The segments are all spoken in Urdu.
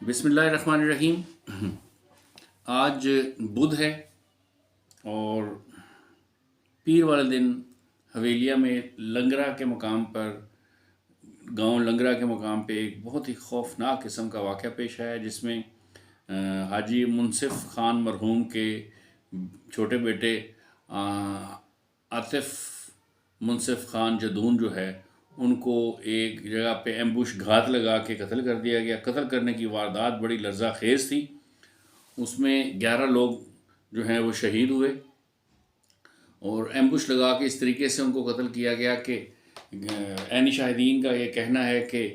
بسم اللہ الرحمن الرحیم۔ آج بدھ ہے اور پیر والے دن حویلیہ میں لنگرا کے مقام پر، گاؤں لنگرا کے مقام پہ ایک بہت ہی خوفناک قسم کا واقعہ پیش آیا، جس میں حاجی منصف خان مرحوم کے چھوٹے بیٹے عاطف منصف خان جدون جو ہے، ان کو ایک جگہ پہ ایمبوش گھات لگا کے قتل کر دیا گیا۔ قتل کرنے کی واردات بڑی لرزہ خیز تھی۔ اس میں 11 لوگ جو ہیں وہ شہید ہوئے، اور ایمبوش لگا کے اس طریقے سے ان کو قتل کیا گیا کہ عینی شاہدین کا یہ کہنا ہے کہ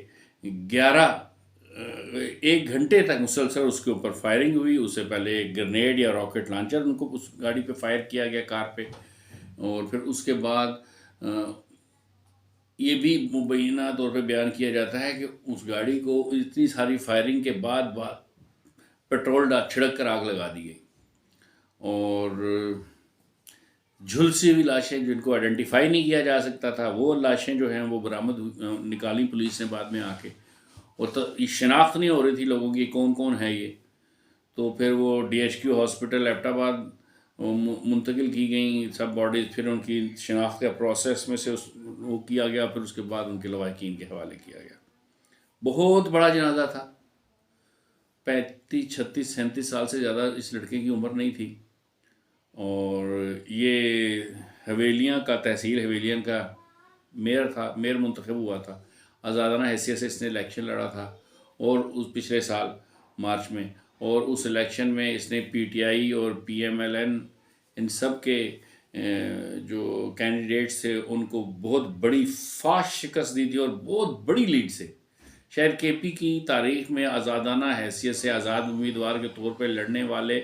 1 گھنٹے تک مسلسل اس کے اوپر فائرنگ ہوئی۔ اس سے پہلے ایک گرنیڈ یا راکٹ لانچر ان کو اس گاڑی پہ فائر کیا گیا، کار پہ، اور پھر اس کے بعد یہ بھی مبینہ طور پہ بیان کیا جاتا ہے کہ اس گاڑی کو اتنی ساری فائرنگ کے بعد پیٹرول چھڑک کر آگ لگا دی گئی، اور جھلسی ہوئی لاشیں جن کو آئیڈینٹیفائی نہیں کیا جا سکتا تھا، وہ لاشیں جو ہیں وہ برآمد نکالی پولیس نے بعد میں آ کے، اور شناخت نہیں ہو رہی تھی لوگوں کی کون کون ہے یہ۔ تو پھر وہ DHQ ہاسپٹل ایبٹ آباد منتقل کی گئیں سب باڈیز، پھر ان کی شناخت کا پروسیس میں سے وہ کیا گیا، پھر اس کے بعد ان کے لواحقین کے حوالے کیا گیا۔ بہت بڑا جنازہ تھا، 35 36 37 سال سے زیادہ اس لڑکے کی عمر نہیں تھی، اور یہ حویلیاں کا، تحصیل حویلیاں کا میئر تھا، میئر منتخب ہوا تھا، آزادانہ حیثیت سے اس نے الیکشن لڑا تھا، اور اس پچھلے سال مارچ میں، اور اس الیکشن میں اس نے PTI اور PMLN ان سب کے جو کینڈیڈیٹس تھے ان کو بہت بڑی فاش شکست دی تھی، اور بہت بڑی لیڈ سے۔ شاید KP کی تاریخ میں آزادانہ حیثیت سے آزاد امیدوار کے طور پہ لڑنے والے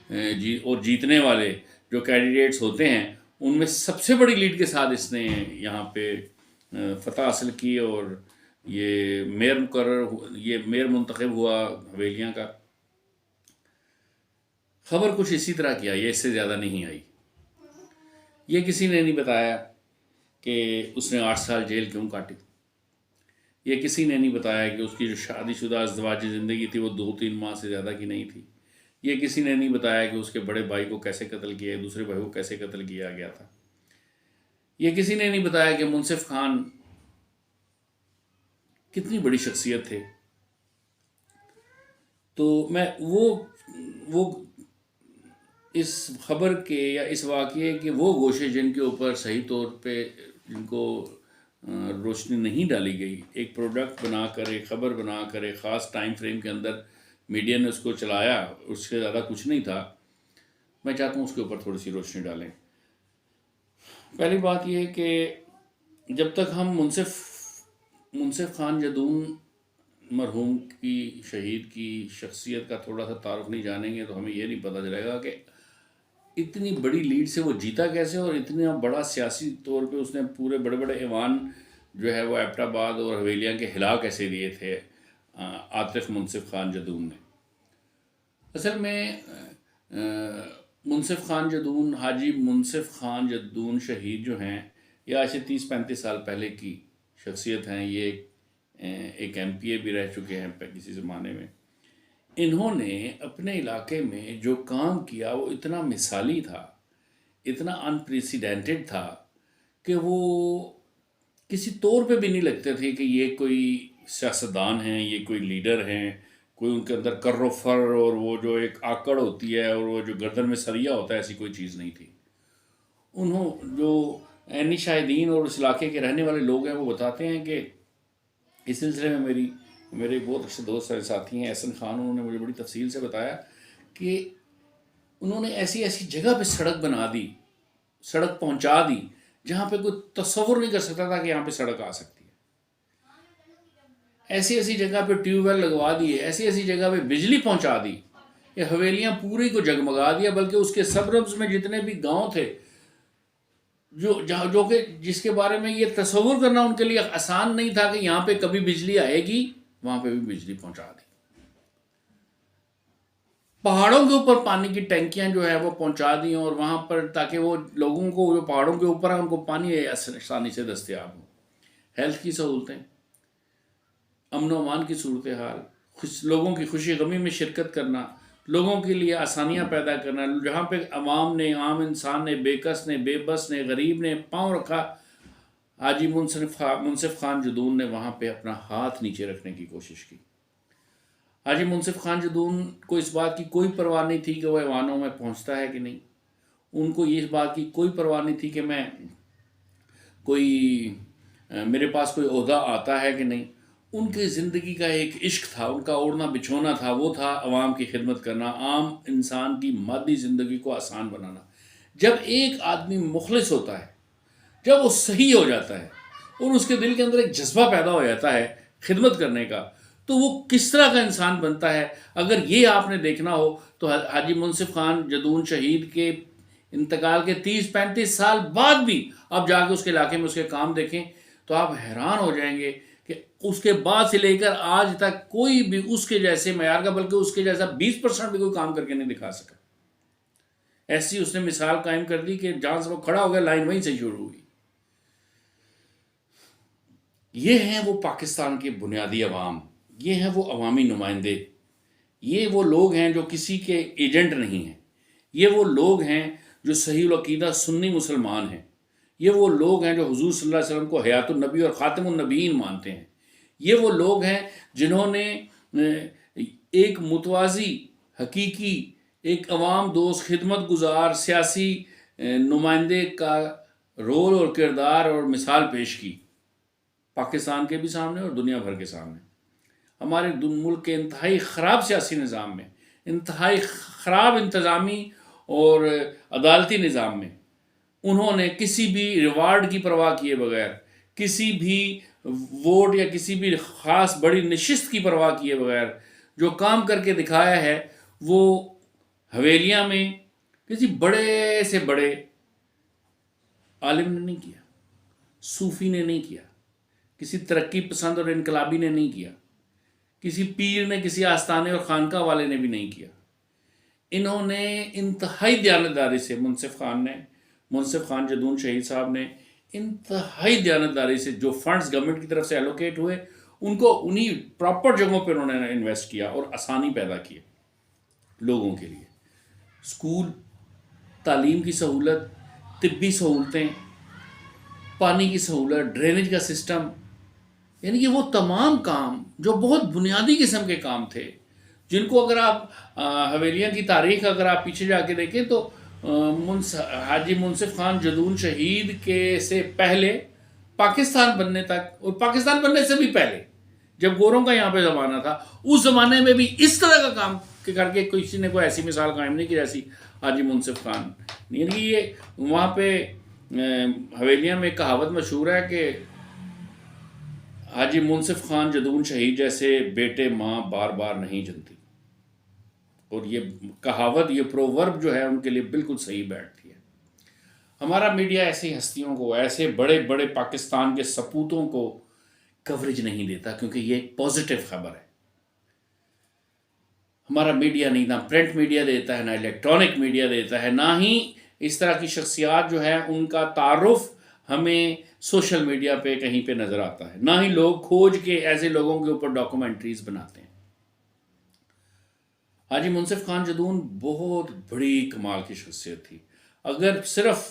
اور جیتنے والے جو کینڈیڈیٹس ہوتے ہیں، ان میں سب سے بڑی لیڈ کے ساتھ اس نے یہاں پہ فتح حاصل کی، اور یہ میئر منتخب ہوا حویلیاں کا۔ خبر کچھ اسی طرح کی آئی ہے، اس سے زیادہ نہیں آئی۔ یہ کسی نے نہیں بتایا کہ اس نے 8 سال جیل کیوں کاٹی۔ یہ کسی نے نہیں بتایا کہ اس کی جو شادی شدہ ازدواجی زندگی تھی وہ 2-3 ماہ سے زیادہ کی نہیں تھی۔ یہ کسی نے نہیں بتایا کہ اس کے بڑے بھائی کو کیسے قتل کیا، دوسرے بھائی کو کیسے قتل کیا گیا تھا۔ یہ کسی نے نہیں بتایا کہ منصف خان کتنی بڑی شخصیت تھے۔ تو میں وہ اس خبر کے یا اس واقعے کے وہ گوشے جن کے اوپر صحیح طور پہ جن کو روشنی نہیں ڈالی گئی، ایک پروڈکٹ بنا کر، ایک خبر بنا کر، ایک خاص ٹائم فریم کے اندر میڈیا نے اس کو چلایا، اس سے زیادہ کچھ نہیں تھا، میں چاہتا ہوں اس کے اوپر تھوڑی سی روشنی ڈالیں۔ پہلی بات یہ کہ جب تک ہم منصف خان جدون مرحوم کی، شہید کی شخصیت کا تھوڑا سا تعارف نہیں جانیں گے تو ہمیں یہ نہیں پتہ چلے گا کہ اتنی بڑی لیڈ سے وہ جیتا کیسے، اور اتنا بڑا سیاسی طور پہ اس نے پورے بڑے بڑے ایوان جو ہے وہ ایبٹ آباد اور حویلیاں کے ہلا کیسے دیے تھے عاطف منصف خان جدون نے۔ اصل میں منصف خان جدون، حاجی منصف خان جدون شہید جو ہیں، یہ آج سے 30-35 سال پہلے کی شخصیت ہیں۔ یہ ایک MPA بھی رہ چکے ہیں کسی زمانے میں۔ انہوں نے اپنے علاقے میں جو کام کیا وہ اتنا مثالی تھا، اتنا انپریسیڈنٹڈ تھا کہ وہ کسی طور پہ بھی نہیں لگتے تھے کہ یہ کوئی سیاستدان ہیں، یہ کوئی لیڈر ہیں، کوئی ان کے اندر کر و فر اور وہ جو ایک آکڑ ہوتی ہے اور وہ جو گردن میں سریا ہوتا ہے، ایسی کوئی چیز نہیں تھی۔ جو عینی شاہدین اور اس علاقے کے رہنے والے لوگ ہیں وہ بتاتے ہیں کہ اس سلسلے میں میرے بہت اچھے دوست اور ساتھی ہیں احسن خان، انہوں نے مجھے بڑی تفصیل سے بتایا کہ انہوں نے ایسی جگہ پہ سڑک بنا دی، سڑک پہنچا دی جہاں پہ کوئی تصور نہیں کر سکتا تھا کہ یہاں پہ سڑک آ سکتی ہے۔ ایسی جگہ پہ ٹیوب ویل لگوا دیے، ایسی جگہ پہ بجلی پہنچا دی، یہ حویلیاں پوری کو جگمگا دیا، بلکہ اس کے سبربز میں جتنے بھی گاؤں تھے جو کہ جس کے بارے میں یہ تصور کرنا ان کے لیے آسان نہیں تھا کہ یہاں پہ کبھی بجلی آئے گی، وہاں پہ بھی بجلی پہنچا دی۔ پہاڑوں کے اوپر پانی کی ٹینکیاں جو ہے وہ پہنچا دی، اور وہاں پر تاکہ وہ لوگوں کو جو پہاڑوں کے اوپر ہیں ان کو پانی آسانی سے دستیاب ہو۔ ہیلتھ کی سہولتیں، امن و امان کی صورتحال، لوگوں کی خوشی غمی میں شرکت کرنا، لوگوں کے لیے آسانیاں پیدا کرنا، جہاں پہ عوام نے، عام انسان نے، بے کس نے، بے بس نے، غریب نے پاؤں رکھا، حاجی منصف خان جدون نے وہاں پہ اپنا ہاتھ نیچے رکھنے کی کوشش کی۔ حاجی منصف خان جدون کو اس بات کی کوئی پرواہ نہیں تھی کہ وہ ایوانوں میں پہنچتا ہے کہ نہیں، ان کو یہ بات کی کوئی پرواہ نہیں تھی کہ میں کوئی میرے پاس کوئی عہدہ آتا ہے کہ نہیں۔ ان کی زندگی کا ایک عشق تھا، ان کا اوڑھنا بچھونا تھا، وہ تھا عوام کی خدمت کرنا، عام انسان کی مادی زندگی کو آسان بنانا۔ جب ایک آدمی مخلص ہوتا ہے، جب وہ صحیح ہو جاتا ہے اور اس کے دل کے اندر ایک جذبہ پیدا ہو جاتا ہے خدمت کرنے کا، تو وہ کس طرح کا انسان بنتا ہے۔ اگر یہ آپ نے دیکھنا ہو تو حاجی منصف خان جدون شہید کے انتقال کے 30-35 سال بعد بھی آپ جا کے اس کے علاقے میں اس کے کام دیکھیں تو آپ حیران ہو جائیں گے کہ اس کے بعد سے لے کر آج تک کوئی بھی اس کے جیسے معیار کا، بلکہ اس کے جیسا 20% بھی کوئی کام کر کے نہیں دکھا سکا۔ ایسی اس نے مثال قائم کر دی کہ جہاں سے وہ کھڑا ہو گیا لائن وہیں سے شروع ہوئی۔ یہ ہیں وہ پاکستان کے بنیادی عوام، یہ ہیں وہ عوامی نمائندے، یہ وہ لوگ ہیں جو کسی کے ایجنٹ نہیں ہیں، یہ وہ لوگ ہیں جو صحیح العقیدہ سنی مسلمان ہیں، یہ وہ لوگ ہیں جو حضور صلی اللہ علیہ وسلم کو حیات النبی اور خاتم النبیین مانتے ہیں، یہ وہ لوگ ہیں جنہوں نے ایک متوازی، حقیقی، ایک عوام دوست، خدمت گزار سیاسی نمائندے کا رول اور کردار اور مثال پیش کی پاکستان کے بھی سامنے اور دنیا بھر کے سامنے۔ ہمارے ملک کے انتہائی خراب سیاسی نظام میں، انتہائی خراب انتظامی اور عدالتی نظام میں انہوں نے کسی بھی ریوارڈ کی پرواہ کیے بغیر، کسی بھی ووٹ یا کسی بھی خاص بڑی نشست کی پرواہ کیے بغیر جو کام کر کے دکھایا ہے، وہ حویلیاں میں کسی بڑے سے بڑے عالم نے نہیں کیا، صوفی نے نہیں کیا، کسی ترقی پسند اور انقلابی نے نہیں کیا، کسی پیر نے، کسی آستانے اور خانقاہ والے نے بھی نہیں کیا۔ انہوں نے انتہائی دیانتداری سے، منصف خان جدون شہید صاحب نے انتہائی دیانتداری سے جو فنڈز گورنمنٹ کی طرف سے ایلوکیٹ ہوئے ان کو انہی پراپر جگہوں پہ انہوں نے انویسٹ کیا اور آسانی پیدا کی لوگوں کے لیے۔ اسکول، تعلیم کی سہولت، طبی سہولتیں، پانی کی سہولت، ڈرینیج کا سسٹم، یعنی کہ وہ تمام کام جو بہت بنیادی قسم کے کام تھے، جن کو اگر آپ حویلیاں کی تاریخ اگر آپ پیچھے جا کے دیکھیں تو حاجی منصف خان جدون شہید کے سے پہلے پاکستان بننے تک، اور پاکستان بننے سے بھی پہلے جب گوروں کا یہاں پہ زمانہ تھا، اس زمانے میں بھی اس طرح کا کام کر کے کسی نے کوئی ایسی مثال قائم نہیں کی جیسی حاجی منصف خان۔ یعنی کہ یہ وہاں پہ حویلیاں میں ایک کہاوت مشہور ہے کہ حاجی منصف خان جدون شہید جیسے بیٹے ماں بار بار نہیں جنتی، اور یہ کہاوت، یہ پروورب جو ہے ان کے لیے بالکل صحیح بیٹھتی ہے۔ ہمارا میڈیا ایسی ہستیوں کو، ایسے بڑے بڑے پاکستان کے سپوتوں کو کوریج نہیں دیتا، کیونکہ یہ ایک پازیٹیو خبر ہے۔ ہمارا میڈیا نہیں، نہ پرنٹ میڈیا دیتا ہے، نہ الیکٹرانک میڈیا دیتا ہے، نہ ہی اس طرح کی شخصیات جو ہے ان کا تعارف ہمیں سوشل میڈیا پہ کہیں پہ نظر آتا ہے، نہ ہی لوگ کھوج کے ایسے لوگوں کے اوپر ڈاکومنٹریز بناتے ہیں۔ حاجی منصف خان جدون بہت بڑی کمال کی شخصیت تھی۔ اگر صرف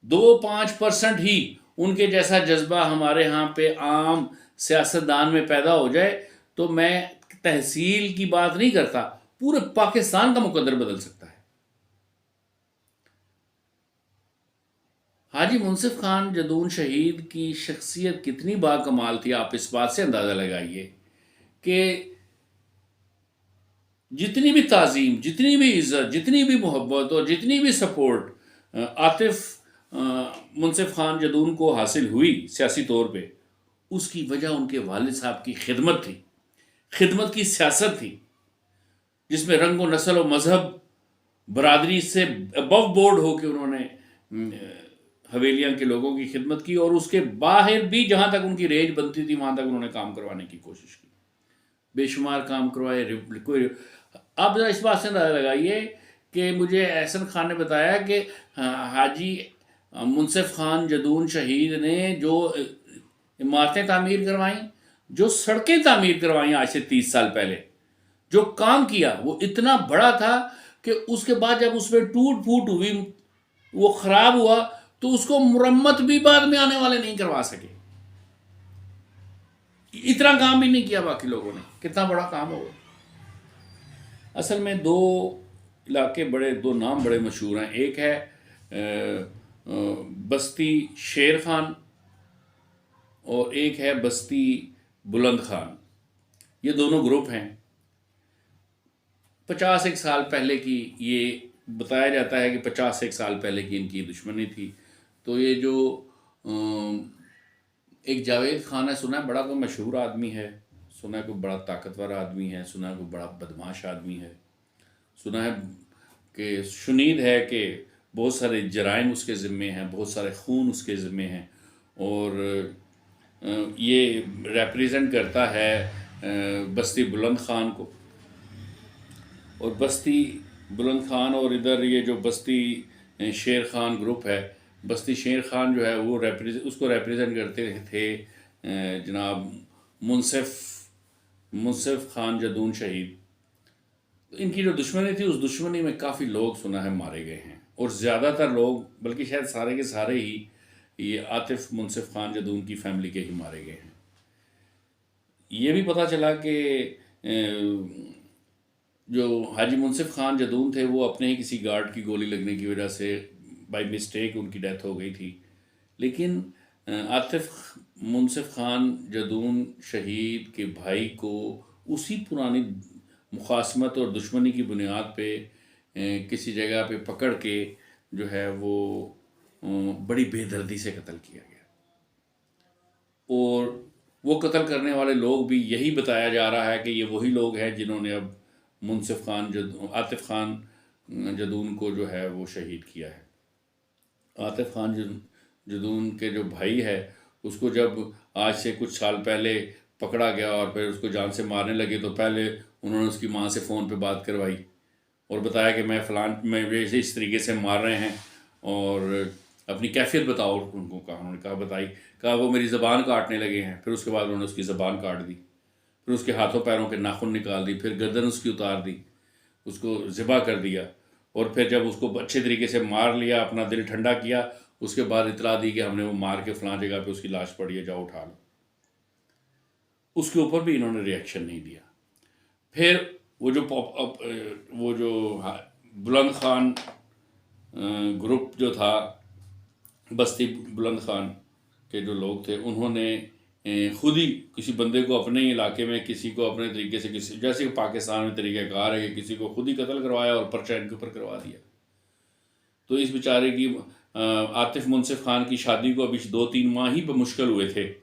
2-5% ہی ان کے جیسا جذبہ ہمارے ہاں پہ عام سیاستدان میں پیدا ہو جائے تو میں تحصیل کی بات نہیں کرتا، پورے پاکستان کا مقدر بدل سکتا ہے۔ حاجی منصف خان جدون شہید کی شخصیت کتنی با کمال تھی، آپ اس بات سے اندازہ لگائیے کہ جتنی بھی تعظیم، جتنی بھی عزت، جتنی بھی محبت اور جتنی بھی سپورٹ عاطف منصف خان جدون کو حاصل ہوئی سیاسی طور پہ، اس کی وجہ ان کے والد صاحب کی خدمت تھی، خدمت کی سیاست تھی، جس میں رنگ و نسل و مذہب برادری سے ابو بورڈ ہو کے انہوں نے حویلیاں کے لوگوں کی خدمت کی، اور اس کے باہر بھی جہاں تک ان کی رینج بنتی تھی وہاں تک انہوں نے کام کروانے کی کوشش کی، بے شمار کام کروائے۔ آپ ذرا اس بات سے اندازہ لگائیے کہ مجھے احسن خان نے بتایا کہ حاجی منصف خان جدون شہید نے جو عمارتیں تعمیر کروائیں، جو سڑکیں تعمیر کروائیں آج سے 30 سال پہلے، جو کام کیا وہ اتنا بڑا تھا کہ اس کے بعد جب اس میں ٹوٹ پھوٹ ہوئی، وہ خراب ہوا، تو اس کو مرمت بھی بعد میں آنے والے نہیں کروا سکے. اتنا کام بھی نہیں کیا باقی لوگوں نے. کتنا بڑا کام ہوگا. اصل میں دو علاقے دو نام بڑے مشہور ہیں. ایک ہے بستی شیر خان اور ایک ہے بستی بلند خان. یہ دونوں گروپ ہیں. 51 سال پہلے کی، یہ بتایا جاتا ہے کہ 51 سال پہلے کی ان کی دشمنی تھی. تو یہ جو ایک جاوید خان ہے، سنا ہے بڑا کوئی مشہور آدمی ہے، سنا ہے کوئی بڑا طاقتور آدمی ہے، سنا ہے کوئی بڑا بدماش آدمی ہے، سنا ہے کہ شنید ہے کہ بہت سارے جرائم اس کے ذمے ہیں، بہت سارے خون اس کے ذمے ہیں. اور یہ ریپریزنٹ کرتا ہے بستی بلند خان کو. اور بستی بلند خان اور ادھر یہ جو بستی شیر خان گروپ ہے، بستی شیر خان جو ہے وہ اس کو ریپریزنٹ کرتے تھے جناب منصف خان جدون شہید. ان کی جو دشمنی تھی، اس دشمنی میں کافی لوگ سنا ہے مارے گئے ہیں، اور زیادہ تر لوگ، بلکہ شاید سارے کے سارے ہی، یہ عاطف منصف خان جدون کی فیملی کے ہی مارے گئے ہیں. یہ بھی پتہ چلا کہ جو حاجی منصف خان جدون تھے، وہ اپنے ہی کسی گارڈ کی گولی لگنے کی وجہ سے بائی مسٹیک ان کی ڈیتھ ہو گئی تھی. لیکن عاطف منصف خان جدون شہید کے بھائی کو اسی پرانی مخاصمت اور دشمنی کی بنیاد پہ کسی جگہ پہ پکڑ کے جو ہے وہ بڑی بے دردی سے قتل کیا گیا. اور وہ قتل کرنے والے لوگ بھی یہی بتایا جا رہا ہے کہ یہ وہی لوگ ہیں جنہوں نے اب عاطف خان جدون کو جو ہے وہ شہید کیا ہے. عاطف خان جدون کے جو بھائی ہے، اس کو جب آج سے کچھ سال پہلے پکڑا گیا اور پھر اس کو جان سے مارنے لگے، تو پہلے انہوں نے اس کی ماں سے فون پہ بات کروائی اور بتایا کہ میں اس طریقے سے مار رہے ہیں، اور اپنی کیفیت بتاؤ. ان کو کہا، انہوں نے کہا وہ میری زبان کاٹنے لگے ہیں. پھر اس کے بعد انہوں نے اس کی زبان کاٹ دی، پھر اس کے ہاتھوں پیروں کے ناخن نکال دی، پھر گردن اس کی اتار دی، اس کو ذبح کر دیا. اور پھر جب اس کو اچھے طریقے سے مار لیا، اپنا دل ٹھنڈا کیا، اس کے بعد اطلاع دی کہ ہم نے وہ مار کے فلاں جگہ پہ اس کی لاش پڑی ہے، جاؤ اٹھا لو. اس کے اوپر بھی انہوں نے ریئیکشن نہیں دیا. پھر وہ جو بلند خان گروپ جو تھا، بستی بلند خان کے جو لوگ تھے، انہوں نے خود ہی کسی بندے کو اپنے علاقے میں، کسی کو اپنے طریقے سے، جیسے کہ پاکستان میں طریقہ کار ہے کہ کسی کو خود ہی قتل کروایا اور پرچہ ان کے اوپر کروا دیا. تو اس بیچارے کی عاطف منصف خان کی شادی کو ابھی 2-3 ماہ ہی بمشکل ہوئے تھے،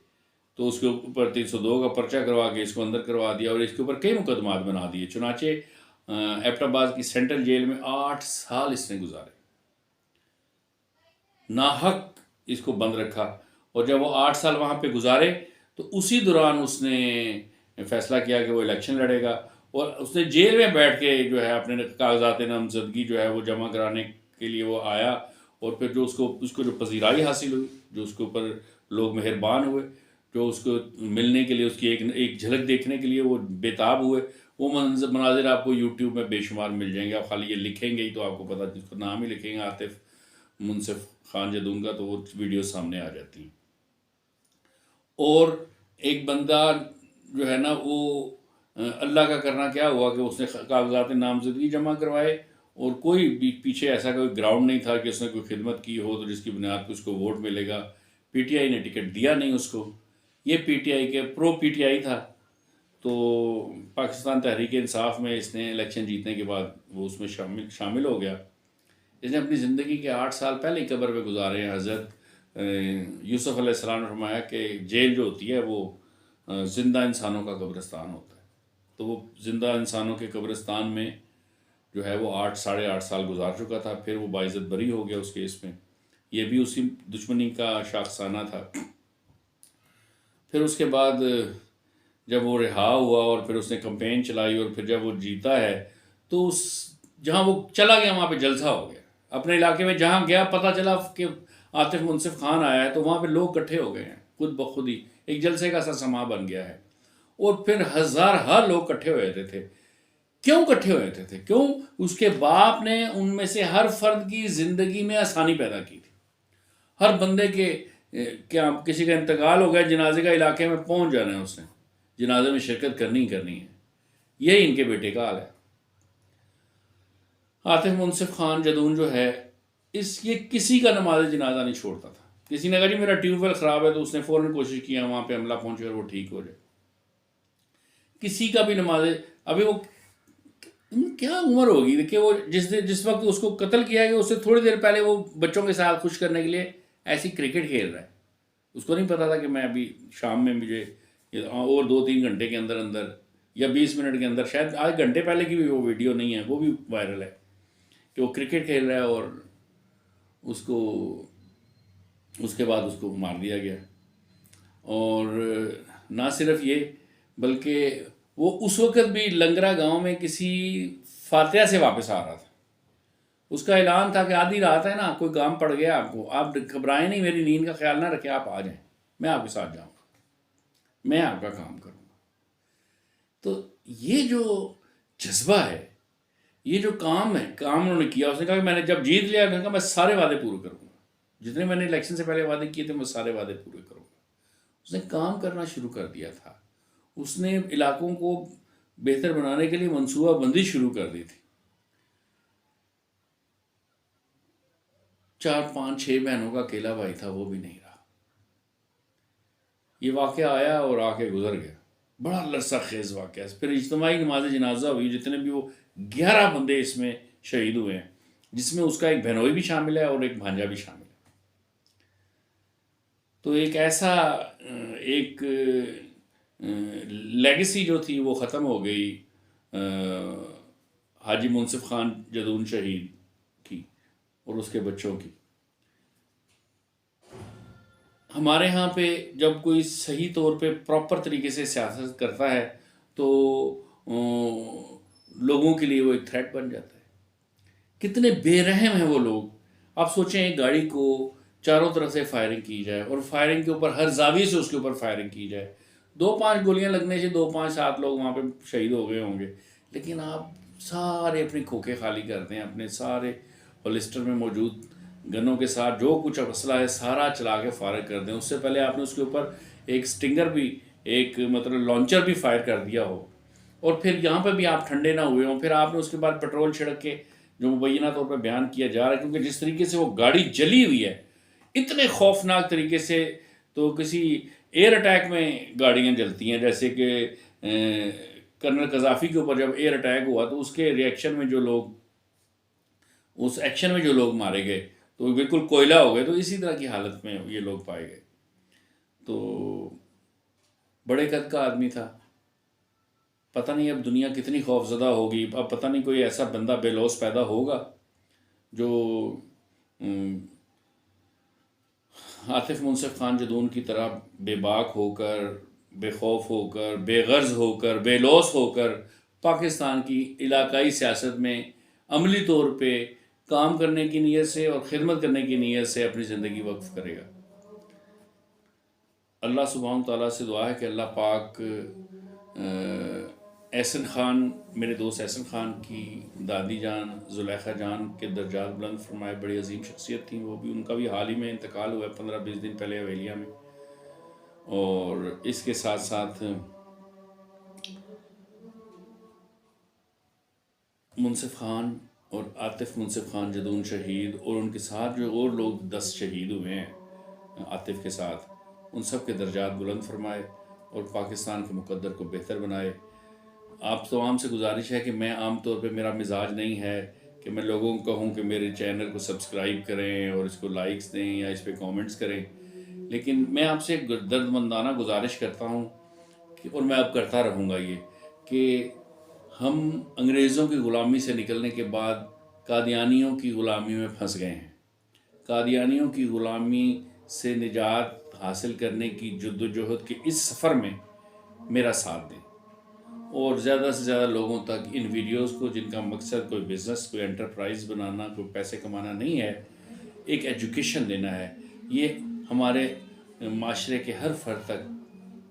تو اس کے اوپر 302 کا پرچہ کروا کے اس کو اندر کروا دیا، اور اس کے اوپر کئی مقدمات بنا دیے. چنانچہ ایبٹ آباد کی سینٹرل جیل میں 8 سال اس نے گزارے، ناحق اس کو بند رکھا. اور جب وہ 8 سال وہاں پہ گزارے، تو اسی دوران اس نے فیصلہ کیا کہ وہ الیکشن لڑے گا. اور اس نے جیل میں بیٹھ کے جو ہے اپنے کاغذات نامزدگی جو ہے وہ جمع کرانے کے لیے وہ آیا. اور پھر جو اس کو جو پذیرائی حاصل ہوئی، جو اس کے اوپر لوگ مہربان ہوئے، جو اس کو ملنے کے لیے، اس کی ایک جھلک دیکھنے کے لیے وہ بےتاب ہوئے، وہ مناظر آپ کو یوٹیوب میں بے شمار مل جائیں گے. آپ خالی یہ لکھیں گے ہی تو آپ کو پتہ، جس کو نام ہی لکھیں گے عاطف منصف خان جدون کا، تو وہ ویڈیو سامنے آ جاتی ہیں. اور ایک بندہ جو ہے نا، وہ اللہ کا کرنا کیا ہوا کہ اس نے کاغذات نامزدگی جمع کروائے، اور کوئی بھی پیچھے ایسا کوئی گراؤنڈ نہیں تھا کہ اس نے کوئی خدمت کی ہو تو جس کی بنیاد پہ اس کو ووٹ ملے گا. پی ٹی آئی نے ٹکٹ دیا نہیں اس کو. یہ پی ٹی آئی کے پی ٹی آئی تھا. تو پاکستان تحریک انصاف میں اس نے الیکشن جیتنے کے بعد وہ اس میں شامل ہو گیا. اس نے اپنی زندگی کے 8 سال پہلے ہی قبر پہ گزارے ہیں. حضرت یوسف علیہ السلام نے فرمایا کہ جیل جو ہوتی ہے وہ زندہ انسانوں کا قبرستان ہوتا ہے. تو وہ زندہ انسانوں کے قبرستان میں جو ہے وہ 8-8.5 سال گزار چکا تھا. پھر وہ باعزت بری ہو گیا اس کیس میں. یہ بھی اسی دشمنی کا شاخسانہ تھا. پھر اس کے بعد جب وہ رہا ہوا اور پھر اس نے کمپین چلائی، اور پھر جب وہ جیتا ہے، تو جہاں وہ چلا گیا وہاں پہ جلسہ ہو گیا. اپنے علاقے میں جہاں گیا، پتہ چلا کہ عاطف منصف خان آیا ہے، تو وہاں پہ لوگ اکٹھے ہو گئے ہیں. خود بخود ہی ایک جلسے کا سا سما بن گیا ہے. اور پھر ہزارہ لوگ اکٹھے ہوئے تھے. کیوں کٹھے ہوئے تھے کیوں؟ اس کے باپ نے ان میں سے ہر فرد کی زندگی میں آسانی پیدا کی تھی. ہر بندے کے کیا کسی کا انتقال ہو گیا، جنازے کا علاقے میں پہنچ جانا ہے، اس نے جنازے میں شرکت کرنی ہی کرنی ہے. یہی ان کے بیٹے کا حال ہے. عاطف منصف خان جدون جو ہے، یہ کسی کا نماز جنازہ نہیں چھوڑتا تھا. کسی نے کہا جی میرا ٹیوب ویل خراب ہے تو اس نے فوراً کوشش کیا وہاں پہ عملہ پہنچے اور وہ ٹھیک ہو جائے. کسی کا بھی نماز، ابھی وہ کیا عمر ہوگی کہ وہ جس وقت اس کو قتل کیا گیا اس سے تھوڑی دیر پہلے وہ بچوں کے ساتھ خوش کرنے کے لیے ایسی کرکٹ کھیل رہا ہے. اس کو نہیں پتا تھا کہ میں ابھی شام میں مجھے اور 2-3 گھنٹے کے اندر اندر یا 20 منٹ کے اندر، شاید آدھ گھنٹے پہلے کی بھی وہ ویڈیو نہیں ہے، وہ بھی وائرل ہے کہ وہ کرکٹ کھیل رہا ہے اور اس کے بعد اس کو مار دیا گیا. اور نہ صرف یہ بلکہ وہ اس وقت بھی لنگرا گاؤں میں کسی فاتحہ سے واپس آ رہا تھا. اس کا اعلان تھا کہ آدھی رات ہے نا، کوئی کام پڑ گیا آپ کو، آپ گھبرائیں نہیں، میری نیند کا خیال نہ رکھیں، آپ آ جائیں، میں آپ کے ساتھ جاؤں گا، میں آپ کا کام کروں گا. تو یہ جو جذبہ ہے، یہ جو کام ہے، کام انہوں نے کیا. اس نے کہا کہ میں نے جب جیت لیا، میں نے کہا میں سارے وعدے پورے کروں گا، جتنے میں نے الیکشن سے پہلے وعدے کیے تھے میں سارے وعدے پورے کروں گا. اس نے کام کرنا شروع کر دیا تھا. اس نے علاقوں کو بہتر بنانے کے لیے منصوبہ بندی شروع کر دی تھی. 4-5-6 بہنوں کا اکیلا بھائی تھا، وہ بھی نہیں رہا. یہ واقعہ آیا اور آ کے گزر گیا. بڑا لرزہ خیز واقعہ. پھر اجتماعی نماز جنازہ ہوئی، جتنے بھی وہ 11 بندے اس میں شہید ہوئے ہیں، جس میں اس کا ایک بہنوئی بھی شامل ہے اور ایک بھانجا بھی شامل ہے. تو ایک ایسا ایک لیگیسی جو تھی وہ ختم ہو گئی حاجی منصف خان جدون شہید کی اور اس کے بچوں کی. ہمارے ہاں پہ جب کوئی صحیح طور پہ پراپر طریقے سے سیاست کرتا ہے تو لوگوں کے لیے وہ ایک تھریٹ بن جاتا ہے. کتنے بے رحم ہیں وہ لوگ. آپ سوچیں ایک گاڑی کو چاروں طرف سے فائرنگ کی جائے اور فائرنگ کے اوپر ہر زاویے سے اس کے اوپر فائرنگ کی جائے. 2-5 گولیاں لگنے سے 2-5-7 لوگ وہاں پہ شہید ہو گئے ہوں گے، لیکن آپ سارے اپنے کھوکھے خالی کرتے ہیں، اپنے سارے ہولسٹر میں موجود گنوں کے ساتھ جو کچھ اسلحہ ہے سارا چلا کے فارغ کر دیں. اس سے پہلے آپ نے اس کے اوپر ایک سٹنگر بھی، ایک مطلب لانچر بھی فائر کر دیا ہو، اور پھر یہاں پہ بھی آپ ٹھنڈے نہ ہوئے ہوں. پھر آپ نے اس کے بعد پیٹرول چھڑک کے، جو مبینہ طور پہ بیان کیا جا رہا ہے، کیونکہ جس طریقے سے وہ گاڑی جلی ہوئی ہے اتنے خوفناک طریقے سے، تو کسی ایئر اٹیک میں گاڑیاں جلتی ہیں. جیسے کہ کرنل قذافی کے اوپر جب ایئر اٹیک ہوا تو اس کے ریئیکشن میں جو لوگ، اس ایکشن میں جو لوگ مارے گئے تو وہ بالکل کوئلہ ہو گئے. تو اسی طرح کی حالت میں یہ لوگ پائے گئے. تو بڑے قد کا آدمی تھا. پتہ نہیں اب دنیا کتنی خوف زدہ ہوگی. اب پتہ نہیں کوئی ایسا بندہ بے لوث پیدا ہوگا جو عاطف منصف خان جدون کی طرح بے باک ہو کر، بے خوف ہو کر، بے غرض ہو کر، بے لوث ہو کر پاکستان کی علاقائی سیاست میں عملی طور پہ کام کرنے کی نیت سے اور خدمت کرنے کی نیت سے اپنی زندگی وقف کرے گا. اللہ سبحانہ تعالیٰ سے دعا ہے کہ اللہ پاک احسن خان، میرے دوست احسن خان کی دادی جان زلیخا جان کے درجات بلند فرمائے. بڑی عظیم شخصیت تھیں وہ بھی. ان کا بھی حال ہی میں انتقال ہوا ہے 15-20 دن پہلے حویلیہ میں. اور اس کے ساتھ ساتھ منصف خان اور عاطف منصف خان جدون شہید اور ان کے ساتھ جو اور لوگ 10 شہید ہوئے ہیں عاطف کے ساتھ، ان سب کے درجات بلند فرمائے اور پاکستان کے مقدر کو بہتر بنائے. آپ تمام سے گزارش ہے کہ میں عام طور پہ، میرا مزاج نہیں ہے کہ میں لوگوں کو کہوں کہ میرے چینل کو سبسکرائب کریں اور اس کو لائکس دیں یا اس پہ کامنٹس کریں، لیکن میں آپ سے درد مندانہ گزارش کرتا ہوں اور میں اب کرتا رہوں گا یہ، کہ ہم انگریزوں کی غلامی سے نکلنے کے بعد قادیانیوں کی غلامی میں پھنس گئے ہیں. قادیانیوں کی غلامی سے نجات حاصل کرنے کی جدوجہد کے اس سفر میں میرا ساتھ دیں اور زیادہ سے زیادہ لوگوں تک ان ویڈیوز کو، جن کا مقصد کوئی بزنس، کوئی انٹرپرائز بنانا، کوئی پیسے کمانا نہیں ہے، ایک ایجوکیشن دینا ہے. یہ ہمارے معاشرے کے ہر فرد تک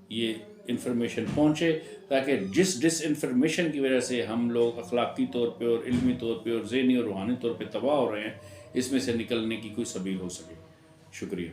یہ انفارمیشن پہنچے. تاکہ جس ڈس انفارمیشن کی وجہ سے ہم لوگ اخلاقی طور پہ اور علمی طور پہ اور ذہنی اور روحانی طور پہ تباہ ہو رہے ہیں، اس میں سے نکلنے کی کوئی سبیل ہو سکے۔ شکریہ۔